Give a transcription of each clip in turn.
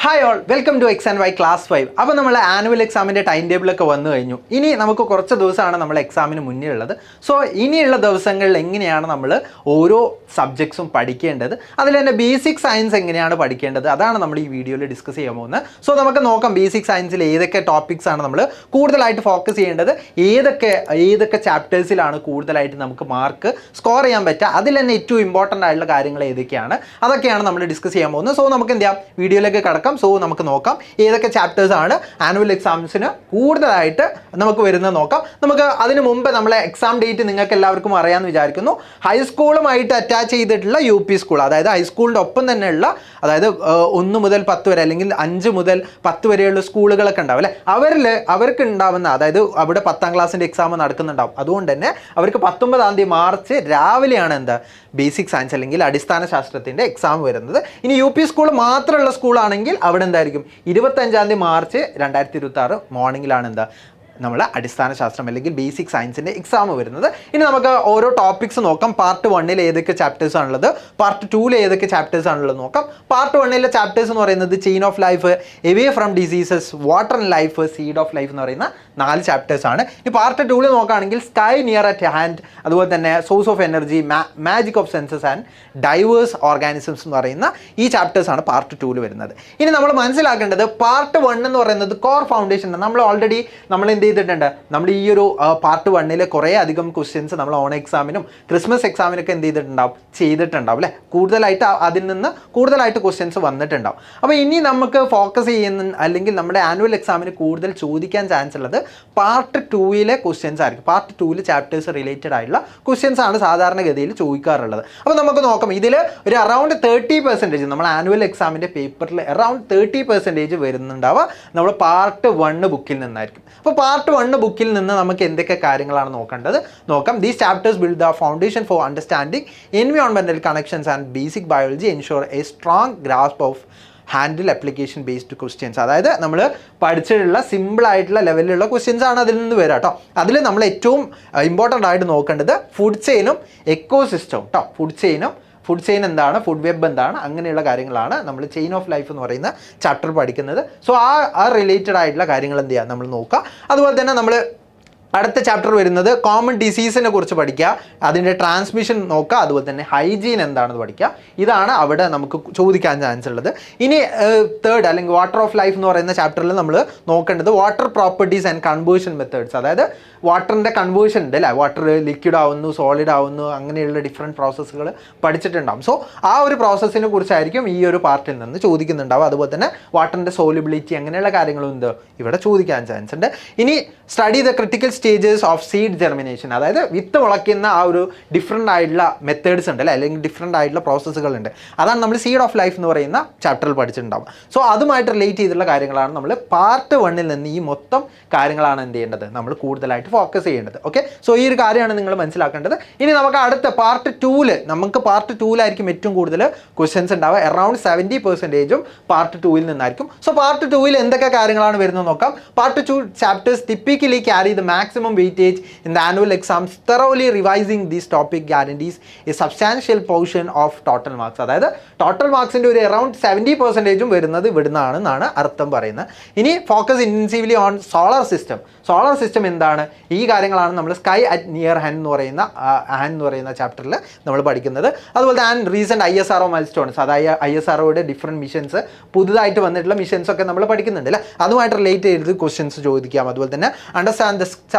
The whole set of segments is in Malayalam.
Hi all, welcome to X and Y class 5. അപ്പോൾ നമ്മൾ ആനുവൽ എക്സാമിൻ്റെ ടൈം ടേബിളൊക്കെ വന്നു കഴിഞ്ഞു. ഇനി നമുക്ക് കുറച്ച് ദിവസമാണ് നമ്മൾ എക്സാമിന് മുന്നേ ഉള്ളത്. സോ ഇനിയുള്ള ദിവസങ്ങളിൽ എങ്ങനെയാണ് നമ്മൾ ഓരോ സബ്ജക്ട്സും പഠിക്കേണ്ടത്, അതിൽ തന്നെ ബേസിക് സയൻസ് എങ്ങനെയാണ് പഠിക്കേണ്ടത്, അതാണ് നമ്മൾ ഈ വീഡിയോയിൽ ഡിസ്കസ് ചെയ്യാൻ പോകുന്നത്. സോ നമുക്ക് നോക്കാം ബേസിക് സയൻസിൽ ഏതൊക്കെ ടോപ്പിക്സ് ആണ് നമ്മൾ കൂടുതലായിട്ട് ഫോക്കസ് ചെയ്യേണ്ടത്, ഏതൊക്കെ ചാപ്റ്റേഴ്സിലാണ് കൂടുതലായിട്ട് നമുക്ക് മാർക്ക് സ്കോർ ചെയ്യാൻ പറ്റുക, അതിൽ തന്നെ ഏറ്റവും ഇമ്പോർട്ടൻ്റ് ആയിട്ടുള്ള കാര്യങ്ങൾ ഏതൊക്കെയാണ്, അതൊക്കെയാണ് നമ്മൾ ഡിസ്കസ് ചെയ്യാൻ പോകുന്നത്. സോ നമുക്ക് എന്ത് ചെയ്യാം, വീഡിയോയിലേക്ക് കടക്കാം. സോ നമുക്ക് നോക്കാം ഏതൊക്കെ ചാപ്റ്റേഴ്സ് ആണ് ആനുവൽ എക്സാംസിന് കൂടുതലായിട്ട് നമുക്ക് വരുന്നത് നോക്കാം. നമുക്ക് അതിന് മുമ്പ് നമ്മളെ എക്സാം ഡേറ്റ് നിങ്ങൾക്ക് എല്ലാവർക്കും അറിയാമെന്ന് വിചാരിക്കുന്നു. ഹൈസ്കൂളുമായിട്ട് അറ്റാച്ച് ചെയ്തിട്ടുള്ള UP സ്കൂൾ, അതായത് ഹൈസ്കൂളിൻ്റെ ഒപ്പം തന്നെയുള്ള, അതായത് 1 മുതൽ 10 വരെ അല്ലെങ്കിൽ 5 മുതൽ 10 വരെയുള്ള സ്കൂളുകളൊക്കെ ഉണ്ടാവും അല്ലേ, അവർക്ക് ഉണ്ടാവുന്ന, അതായത് അവിടെ 10ാം ക്ലാസ്സിൻ്റെ എക്സാം നടക്കുന്നുണ്ടാവും. അതുകൊണ്ട് തന്നെ അവർക്ക് 19 മാർച്ച് രാവിലെയാണ് എന്താ ബേസിക് സയൻസ് അല്ലെങ്കിൽ അടിസ്ഥാന ശാസ്ത്രത്തിൻ്റെ എക്സാം വരുന്നത്. ഇനി UP സ്കൂൾ മാത്രമുള്ള സ്കൂളാണെങ്കിൽ അവിടെ എന്തായിരിക്കും 25 മാർച്ച് 2026 മോർണിംഗിലാണ് എന്താ നമ്മൾ അടിസ്ഥാന ശാസ്ത്രം അല്ലെങ്കിൽ ബേസിക് സയൻസിൻ്റെ എക്സാം വരുന്നത്. ഇനി നമുക്ക് ഓരോ ടോപ്പിക്സ് നോക്കാം. പാർട്ട് 1 ഏതൊക്കെ ചാപ്റ്റേഴ്സ് ആണുള്ളത്, പാർട്ട് 2 ഏതൊക്കെ ചാപ്റ്റേഴ്സ് ആണുള്ളത് നോക്കാം. പാർട്ട് 1 ചാപ്റ്റേഴ്സ് എന്ന് പറയുന്നത് chain of life, away from diseases, water and life, seed of life എന്ന് പറയുന്ന 4 ചാപ്റ്റേഴ്സ് ആണ്. ഈ പാർട്ട് 2 നോക്കുകയാണെങ്കിൽ സ്കൈ നിയർ അറ്റ് ഹാൻഡ്, അതുപോലെ തന്നെ source of energy, magic of senses and diverse organisms എന്ന് പറയുന്ന ഈ ചാപ്റ്റേഴ്സാണ് പാർട്ട് 2 വരുന്നത്. ഇനി നമ്മൾ മനസ്സിലാക്കേണ്ടത് പാർട്ട് 1 എന്ന് പറയുന്നത് കോർ ഫൗണ്ടേഷൻ. നമ്മൾ ഓൾറെഡി എന്ത് ചെയ്തിട്ടുണ്ട്, നമ്മൾ ഈ ഒരു പാർട്ട് 1 കുറേ അധികം ക്വസ്റ്റ്യൻസ് നമ്മൾ ഓൺ എക്സാമിനും ക്രിസ്മസ് എക്സാമിനൊക്കെ എന്ത് ചെയ്തിട്ടുണ്ടാവും അല്ലേ, കൂടുതലായിട്ട് അതിൽ നിന്ന് കൂടുതലായിട്ട് ക്വസ്റ്റ്യൻസ് വന്നിട്ടുണ്ടാവും. അപ്പോൾ ഇനി നമുക്ക് ഫോക്കസ് ചെയ്യുന്ന അല്ലെങ്കിൽ നമ്മുടെ ആനുവൽ എക്സാമിന് കൂടുതൽ ചോദിക്കാൻ ചാൻസ് ഉള്ളത് പാർട്ട് 2 ക്വസ്റ്റ്യൻസ് ആയിരിക്കും. പാർട്ട് 2 ചാപ്റ്റേഴ്സ് റിലേറ്റഡ് ആയിട്ടുള്ള ക്വസ്റ്റ്യൻസ് ആണ് സാധാരണഗതിയിൽ ചോദിക്കാറുള്ളത്. അപ്പോൾ നമുക്ക് നോക്കാം, ഇതിൽ ഒരു അറൗണ്ട് 30% നമ്മൾ ആനുവൽ എക്സാമിൻ്റെ പേപ്പറിൽ അറൗണ്ട് 30% വരുന്നുണ്ടാവുക നമ്മൾ പാർട്ട് 1 ബുക്കിൽ നിന്നായിരിക്കും. അപ്പോൾ പാർട്ട് 1 ബുക്കിൽ നിന്ന് നമുക്ക് എന്തൊക്കെ കാര്യങ്ങളാണ് നോക്കാം. These chapters build the foundation for understanding environmental connections and basic biology, ensure A strong grasp of handle application based questions. അതായത് നമ്മൾ പഠിച്ചിട്ടുള്ള സിമ്പിളായിട്ടുള്ള ലെവലിലുള്ള ക്വസ്റ്റ്യൻസ് ആണ് അതിൽ നിന്ന് വരിക കേട്ടോ. അതിൽ നമ്മൾ ഏറ്റവും ഇമ്പോർട്ടൻ്റ് ആയിട്ട് നോക്കേണ്ടത് ഫുഡ് ചെയിനും എക്കോസിസ്റ്റവും കേട്ടോ. ഫുഡ് ചെയിൻ എന്താണ്, ഫുഡ് വെബ് എന്താണ്, അങ്ങനെയുള്ള കാര്യങ്ങളാണ് നമ്മൾ ചെയിൻ ഓഫ് ലൈഫ് എന്ന് പറയുന്ന ചാപ്റ്റർ പഠിക്കുന്നത്. സോ ആ റിലേറ്റഡ് ആയിട്ടുള്ള കാര്യങ്ങൾ എന്ത് ചെയ്യുക നമ്മൾ നോക്കുക. അതുപോലെ തന്നെ നമ്മൾ അടുത്ത ചാപ്റ്റർ വരുന്നത് കോമൺ ഡിസീസിനെ കുറിച്ച് പഠിക്കുക, അതിൻ്റെ ട്രാൻസ്മിഷൻ നോക്കുക, അതുപോലെ തന്നെ ഹൈജീൻ എന്താണെന്ന് പഠിക്കുക. ഇതാണ് അവിടെ നമുക്ക് ചോദിക്കാൻ ചാൻസ് ഉള്ളത്. ഇനി തേർഡ് അല്ലെങ്കിൽ വാട്ടർ ഓഫ് ലൈഫ് എന്ന് പറയുന്ന ചാപ്റ്ററിൽ നമ്മൾ നോക്കേണ്ടത് water properties and conversion methods, അതായത് വാട്ടറിൻ്റെ കൺവേർഷൻ ഉണ്ട് അല്ലേ, വാട്ടർ ലിക്വിഡ് ആവുന്നു, സോളിഡ് ആവുന്നു, അങ്ങനെയുള്ള ഡിഫറെൻറ്റ് പ്രോസസ്സുകൾ പഠിച്ചിട്ടുണ്ടാകും. സോ ആ ഒരു പ്രോസസ്സിനെ കുറിച്ചായിരിക്കും ഈ ഒരു പാർട്ടിൽ നിന്ന് ചോദിക്കുന്നുണ്ടാവും. അതുപോലെ തന്നെ വാട്ടറിൻ്റെ സോലിബിലിറ്റി അങ്ങനെയുള്ള കാര്യങ്ങളും ഉണ്ട് ഇവിടെ ചോദിക്കാൻ ചാൻസ് ഉണ്ട്. ഇനി study the critical stages of seed germination, അതായത് വിത്ത് മുളയ്ക്കുന്ന ആ ഒരു ഡിഫറെൻ്റ് ആയിട്ടുള്ള മെത്തേഡ്സ് ഉണ്ട് അല്ലേ, അല്ലെങ്കിൽ ഡിഫറെൻ്റ് ആയിട്ടുള്ള പ്രോസസ്സുകളുണ്ട്. അതാണ് നമ്മൾ സീഡ് ഓഫ് ലൈഫ് എന്ന് പറയുന്ന ചാപ്റ്ററിൽ പഠിച്ചിട്ടുണ്ടാവും. സോ അതുമായിട്ട് റിലേറ്റ് ചെയ്തിട്ടുള്ള കാര്യങ്ങളാണ് നമ്മൾ പാർട്ട് 1 നിന്ന് ഈ മൊത്തം കാര്യങ്ങളാണ് എന്ത് ചെയ്യേണ്ടത് നമ്മൾ കൂടുതലായിട്ട് ഫോക്കസ് ചെയ്യേണ്ടത്. ഓക്കെ, സോ ഈ ഒരു കാര്യമാണ് നിങ്ങൾ മനസ്സിലാക്കേണ്ടത്. ഇനി നമുക്ക് അടുത്ത പാർട്ട് 2 നമുക്ക് പാർട്ട് 2 ഏറ്റവും കൂടുതൽ ക്വസ്റ്റ്യൻസ് ഉണ്ടാവുക. അറൗണ്ട് 70% പാർട്ട് 2 നിന്നായിരിക്കും. സോ പാർട്ട് 2 എന്തൊക്കെ കാര്യങ്ങളാണ് വരുന്നത് നോക്കാം. Part 2 chapters typically carry the maximum weightage in the annual exams. Thoroughly revising this topic guarantees a substantial portion of total marks. അതായത് ടോട്ടൽ മാർക്സിൻ്റെ ഒരു അറൗണ്ട് 70% വരുന്നത് ഇവിടുന്നാണെന്നാണ് അർത്ഥം പറയുന്നത്. ഇനി focus intensively on solar system എന്താണ്, ഈ കാര്യങ്ങളാണ് നമ്മൾ സ്കൈ അറ്റ് നിയർ ഹാൻഡ് എന്ന് പറയുന്ന ചാപ്റ്ററിൽ നമ്മൾ പഠിക്കുന്നത്. അതുപോലെ തന്നെ റീസെൻറ്റ് ISRO മൈൽസ്റ്റോൺസ്, അതായത് ISROയുടെ ഡിഫറെൻറ്റ് മിഷൻസ്, പുതുതായിട്ട് വന്നിട്ടുള്ള മിഷൻസ് ഒക്കെ നമ്മൾ പഠിക്കുന്നുണ്ട് അല്ലേ, അതുമായിട്ട് റിലേറ്റ് ചെയ്ത് ക്വസ്റ്റ്യൻസ് ചോദിക്കാം. അതുപോലെ തന്നെ understand the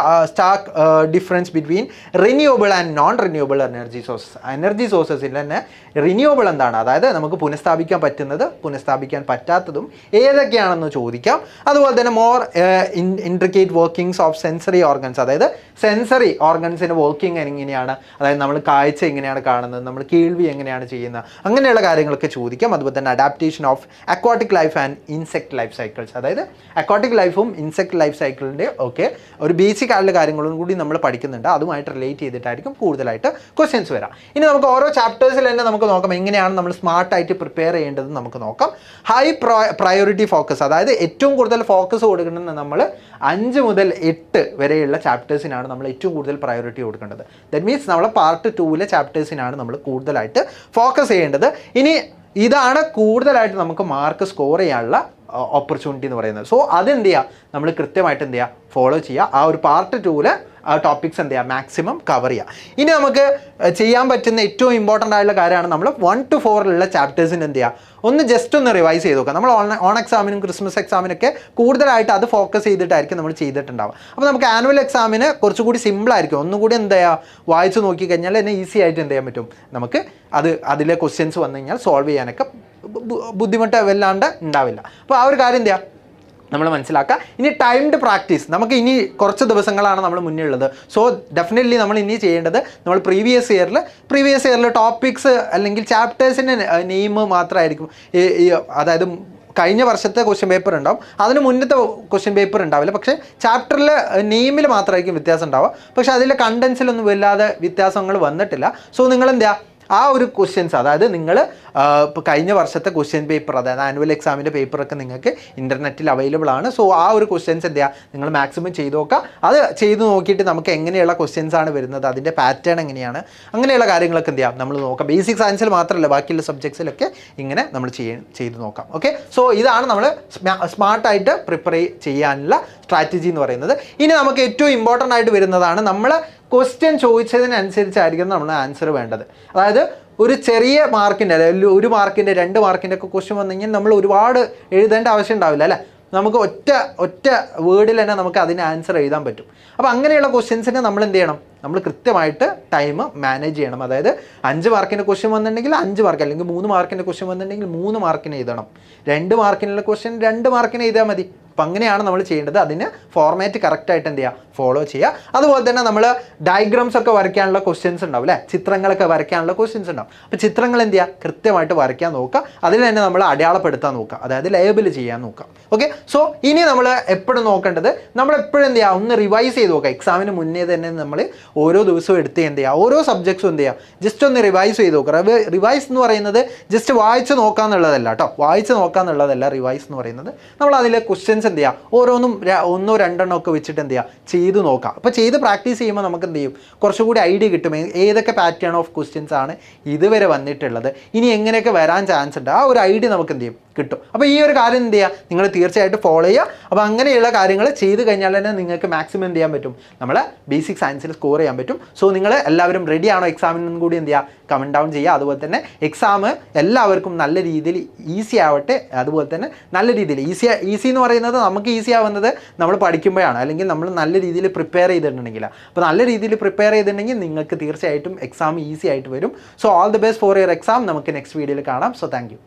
stark difference between renewable and non renewable energy സോഴ്സസിൽ തന്നെ റിന്യൂവബിൾ എന്താണ്, അതായത് നമുക്ക് പുനഃസ്ഥാപിക്കാൻ പറ്റുന്നത് പുനഃസ്ഥാപിക്കാൻ പറ്റാത്തതും ഏതൊക്കെയാണെന്ന് ചോദിക്കാം. അതുപോലെ തന്നെ more intricate workings of sensory organs, അതായത് സെൻസറി ഓർഗൻസിൻ്റെ വർക്കിംഗ് എങ്ങനെയാണ്, അതായത് നമ്മൾ കാഴ്ച എങ്ങനെയാണ് കാണുന്നത്, നമ്മൾ കേൾവി എങ്ങനെയാണ് ചെയ്യുന്നത്, അങ്ങനെയുള്ള കാര്യങ്ങളൊക്കെ ചോദിക്കാം. അതുപോലെ തന്നെ adaptation of aquatic life and insect life cycles, അതായത് അക്വാട്ടിക് ലൈഫും ഇൻസെക്ട് ലൈഫ് സൈക്കിളിൻ്റെ ഒക്കെ ഒരു ബേസിക് ആയിട്ടുള്ള കാര്യങ്ങളും കൂടി നമ്മൾ പഠിക്കുന്നുണ്ട്. അതുമായിട്ട് റിലേറ്റ് ചെയ്തിട്ടായിരിക്കും കൂടുതലായിട്ട് ക്വസ്റ്റ്യൻസ് വരാം. ഇനി നമുക്ക് ഓരോ ചാപ്റ്റേഴ്സിൽ തന്നെ നമുക്ക് നോക്കാം എങ്ങനെയാണ് നമ്മൾ സ്മാർട്ടായിട്ട് പ്രിപ്പയർ ചെയ്യേണ്ടത് നമുക്ക് നോക്കാം. ഹൈ പ്രയോറിറ്റി ഫോക്കസ്, അതായത് ഏറ്റവും കൂടുതൽ ഫോക്കസ് കൊടുക്കുന്നത് നമ്മൾ 5 മുതൽ 8 വരെയുള്ള ചാപ്റ്റേഴ്സിനാണ് നമ്മൾ ഏറ്റവും കൂടുതൽ പ്രയോറിറ്റി കൊടുക്കേണ്ടത്. ദാറ്റ് മീൻസ് നമ്മൾ പാർട്ട് 2 ചാപ്റ്റേഴ്സിനാണ് നമ്മൾ കൂടുതലായിട്ട് ഫോക്കസ് ചെയ്യേണ്ടത്. ഇനി ഇതാണ് കൂടുതലായിട്ട് നമുക്ക് മാർക്ക് സ്കോർ ചെയ്യാനുള്ള ഓപ്പർച്യൂണിറ്റി എന്ന് പറയുന്നത്. സോ അതെന്ത് ചെയ്യുക, നമ്മൾ കൃത്യമായിട്ട് എന്ത് ചെയ്യുക, ഫോളോ ചെയ്യുക. ആ ഒരു പാർട്ട് 2-ൽ ടോപ്പിക്സ് എന്ത് ചെയ്യുക, മാക്സിമം കവർ ചെയ്യുക. ഇനി നമുക്ക് ചെയ്യാൻ പറ്റുന്ന ഏറ്റവും ഇമ്പോർട്ടൻ്റ് ആയിട്ടുള്ള കാര്യമാണ് നമ്മൾ 1 to 4 ചാപ്റ്റേഴ്സിന് എന്ത് ചെയ്യുക, ഒന്ന് ജസ്റ്റ് ഒന്ന് റിവൈസ് ചെയ്ത് നോക്കുക. നമ്മൾ ഓൺ എക്സാമിനും ക്രിസ്മസ് എക്സാമിനൊക്കെ കൂടുതലായിട്ട് അത് ഫോക്കസ് ചെയ്തിട്ടായിരിക്കും നമ്മൾ ചെയ്തിട്ടുണ്ടാവുക. അപ്പോൾ നമുക്ക് ആനുവൽ എക്സാമിന് കുറച്ചുകൂടി സിമ്പിളായിരിക്കും. ഒന്നുകൂടി എന്താ ചെയ്യുക, വായിച്ച് നോക്കിക്കഴിഞ്ഞാൽ തന്നെ ഈസി ആയിട്ട് എന്ത് ചെയ്യാൻ പറ്റും, നമുക്ക് അതിലെ ക്വസ്റ്റ്യൻസ് വന്നു കഴിഞ്ഞാൽ സോൾവ് ചെയ്യാനൊക്കെ ബുദ്ധിമുട്ട് വല്ലാണ്ട് ഉണ്ടാവില്ല. അപ്പോൾ ആ ഒരു കാര്യം എന്ത് ചെയ്യുക, നമ്മൾ മനസ്സിലാക്കുക. ഇനി ടൈംഡ് പ്രാക്ടീസ്, നമുക്ക് ഇനി കുറച്ച് ദിവസങ്ങളാണ് നമ്മൾ മുന്നേ ഉള്ളത്. സോ ഡെഫിനറ്റ്ലി നമ്മൾ ഇനി ചെയ്യേണ്ടത്, നമ്മൾ പ്രീവിയസ് ഇയറിൽ ടോപ്പിക്സ് അല്ലെങ്കിൽ ചാപ്റ്റേഴ്സിൻ്റെ നെയിം മാത്രമായിരിക്കും, അതായത് കഴിഞ്ഞ വർഷത്തെ ക്വസ്റ്റ്യൻ പേപ്പർ ഉണ്ടാവും, അതിന് മുന്നത്തെ ക്വസ്റ്റ്യൻ പേപ്പർ ഉണ്ടാവില്ല. പക്ഷേ ചാപ്റ്ററിൽ നെയിമിൽ മാത്രമായിരിക്കും വ്യത്യാസം ഉണ്ടാവുക. പക്ഷേ അതിലെ കണ്ടൻസിലൊന്നും വല്ലാതെ വ്യത്യാസങ്ങൾ വന്നിട്ടില്ല. സോ നിങ്ങൾ എന്താ, ആ ഒരു ക്വസ്റ്റ്യൻസ്, അതായത് നിങ്ങൾ ഇപ്പോൾ കഴിഞ്ഞ വർഷത്തെ ക്വസ്റ്റ്യൻ പേപ്പർ, അതായത് ആനുവൽ എക്സാമിൻ്റെ പേപ്പറൊക്കെ നിങ്ങൾക്ക് ഇൻ്റർനെറ്റിൽ അവൈലബിൾ ആണ്. സോ ആ ഒരു ക്വസ്റ്റ്യൻസ് എന്ത് ചെയ്യുക, നിങ്ങൾ മാക്സിമം ചെയ്ത് നോക്കുക. അത് ചെയ്ത് നോക്കിയിട്ട് നമുക്ക് എങ്ങനെയുള്ള ക്വസ്റ്റ്യൻസ് ആണ് വരുന്നത്, അതിൻ്റെ പാറ്റേൺ എങ്ങനെയാണ്, അങ്ങനെയുള്ള കാര്യങ്ങളൊക്കെ എന്ത് ചെയ്യാം നമ്മൾ നോക്കാം. ബേസിക് സയൻസിൽ മാത്രമല്ല, ബാക്കിയുള്ള സബ്ജക്ട്സിലൊക്കെ ഇങ്ങനെ നമ്മൾ ചെയ്ത് നോക്കാം. ഓക്കെ, സോ ഇതാണ് നമ്മൾ സ്മാർട്ടായിട്ട് പ്രിപ്പയർ ചെയ്യാനുള്ള സ്ട്രാറ്റജി എന്ന് പറയുന്നത്. ഇനി നമുക്ക് ഏറ്റവും ഇമ്പോർട്ടൻ്റ് ആയിട്ട് വരുന്നതാണ്, നമ്മൾ ക്വസ്റ്റ്യൻ ചോദിച്ചതിനനുസരിച്ചായിരിക്കും നമ്മൾ ആൻസർ വേണ്ടത്. അതായത് ഒരു ചെറിയ മാർക്കിൻ്റെ, അല്ലെങ്കിൽ 1 മാർക്കിൻ്റെ 2 മാർക്കിൻ്റെ ഒക്കെ ക്വസ്റ്റ്യൻ വന്നു കഴിഞ്ഞാൽ നമ്മൾ ഒരുപാട് എഴുതേണ്ട ആവശ്യം ഉണ്ടാവില്ല അല്ലേ. നമുക്ക് ഒറ്റ വേർഡിൽ തന്നെ നമുക്ക് അതിന് ആൻസർ എഴുതാൻ പറ്റും. അപ്പോൾ അങ്ങനെയുള്ള ക്വസ്റ്റ്യൻസിന് നമ്മൾ എന്ത് ചെയ്യണം, നമ്മൾ കൃത്യമായിട്ട് ടൈം മാനേജ് ചെയ്യണം. അതായത് 5 മാർക്കിൻ്റെ ക്വസ്റ്റ്യൻ വന്നിട്ടുണ്ടെങ്കിൽ 5 മാർക്ക്, അല്ലെങ്കിൽ 3 മാർക്കിൻ്റെ ക്വസ്റ്റ്യൻ വന്നിട്ടുണ്ടെങ്കിൽ 3 മാർക്കിന് എഴുതണം. 2 മാർക്കിനുള്ള ക്വസ്റ്റ്യൻ 2 മാർക്കിന് എഴുതിയാൽ മതി. അപ്പം അങ്ങനെയാണ് നമ്മൾ ചെയ്യേണ്ടത്. അതിന് ഫോർമാറ്റ് കറക്റ്റായിട്ട് എന്ത് ചെയ്യുക, ഫോളോ ചെയ്യുക. അതുപോലെ തന്നെ നമ്മൾ ഡയഗ്രാംസ് ഒക്കെ വരയ്ക്കാനുള്ള ക്വസ്റ്റ്യൻസ് ഉണ്ടാവും അല്ലേ, ചിത്രങ്ങളൊക്കെ വരയ്ക്കാനുള്ള ക്വസ്റ്റ്യൻസ് ഉണ്ടാവും. അപ്പോൾ ചിത്രങ്ങൾ എന്ത് ചെയ്യുക, കൃത്യമായിട്ട് വരയ്ക്കാൻ നോക്കുക. അതിൽ തന്നെ നമ്മൾ അടയാളപ്പെടുത്താൻ നോക്കുക, അതായത് ലേബിൾ ചെയ്യാൻ നോക്കുക. ഓക്കെ, സോ ഇനി നമ്മൾ എപ്പോഴും നോക്കേണ്ടത്, നമ്മളെപ്പോഴും എന്ത് ചെയ്യുക, ഒന്ന് റിവൈസ് ചെയ്ത് നോക്കുക. എക്സാമിന് മുന്നേ തന്നെ നമ്മൾ ഓരോ ദിവസവും എടുത്ത് എന്ത് ചെയ്യുക, ഓരോ സബ്ജക്ട്സും എന്ത് ചെയ്യുക, ജസ്റ്റ് ഒന്ന് റിവൈസ് ചെയ്ത് നോക്കുക. റിവൈസ് എന്ന് പറയുന്നത് ജസ്റ്റ് വായിച്ച് നോക്കാന്നുള്ളതല്ല കേട്ടോ, വായിച്ച് നോക്കാന്നുള്ളതല്ല റിവൈസ് എന്ന് പറയുന്നത്. നമ്മൾ അതിലെ ക്വസ്റ്റ്യൻസ് എന്ത് ചെയ്യുക, ഓരോന്നും 1 2 ഒക്കെ വെച്ചിട്ട് എന്ത് ചെയ്യുക, ചെയ്ത് നോക്കുക. അപ്പോൾ ചെയ്ത് പ്രാക്ടീസ് ചെയ്യുമ്പോൾ നമുക്ക് എന്ത് ചെയ്യും, കുറച്ചുകൂടി ഐഡിയ കിട്ടും, ഏതൊക്കെ പാറ്റേൺ ഓഫ് ക്വസ്റ്റ്യൻസ് ആണ് ഇതുവരെ വന്നിട്ടുള്ളത്, ഇനി എങ്ങനെയൊക്കെ വരാൻ ചാൻസ് ഉണ്ട്, ആ ഒരു ഐഡിയ നമുക്ക് എന്ത് ചെയ്യും, കിട്ടും. അപ്പോൾ ഈ ഒരു കാര്യം എന്ത് ചെയ്യുക, നിങ്ങൾ തീർച്ചയായിട്ടും ഫോളോ ചെയ്യുക. അപ്പോൾ അങ്ങനെയുള്ള കാര്യങ്ങൾ ചെയ്ത് കഴിഞ്ഞാൽ തന്നെ നിങ്ങൾക്ക് മാക്സിമം എന്ത് ചെയ്യാൻ പറ്റും, നമ്മളെ ബേസിക് സയൻസിൽ സ്കോർ ചെയ്യാൻ പറ്റും. സോ നിങ്ങൾ എല്ലാവരും റെഡി ആണോ എക്സാമിനും കൂടി എന്ത് ചെയ്യുക, കമൻറ്റ് ഡൗൺ ചെയ്യുക. അതുപോലെ തന്നെ എക്സാം എല്ലാവർക്കും നല്ല രീതിയിൽ ഈസി ആവട്ടെ. അതുപോലെ തന്നെ നല്ല രീതിയിൽ ഈസി എന്ന് പറയുന്നത് നമുക്ക് ഈസി ആവുന്നത് നമ്മൾ പഠിക്കുമ്പോഴാണ്, അല്ലെങ്കിൽ നമ്മൾ നല്ല രീതിയിൽ പ്രിപ്പയർ ചെയ്തിട്ടുണ്ടെങ്കിൽ. അപ്പോൾ നല്ല രീതിയിൽ പ്രിപ്പയർ ചെയ്തിട്ടുണ്ടെങ്കിൽ നിങ്ങൾക്ക് തീർച്ചയായിട്ടും എക്സാം ഈസി ആയിട്ട് വരും. So all the best for your exam. നമുക്ക് നെക്സ്റ്റ് വീഡിയോയിൽ കാണാം. So thank you.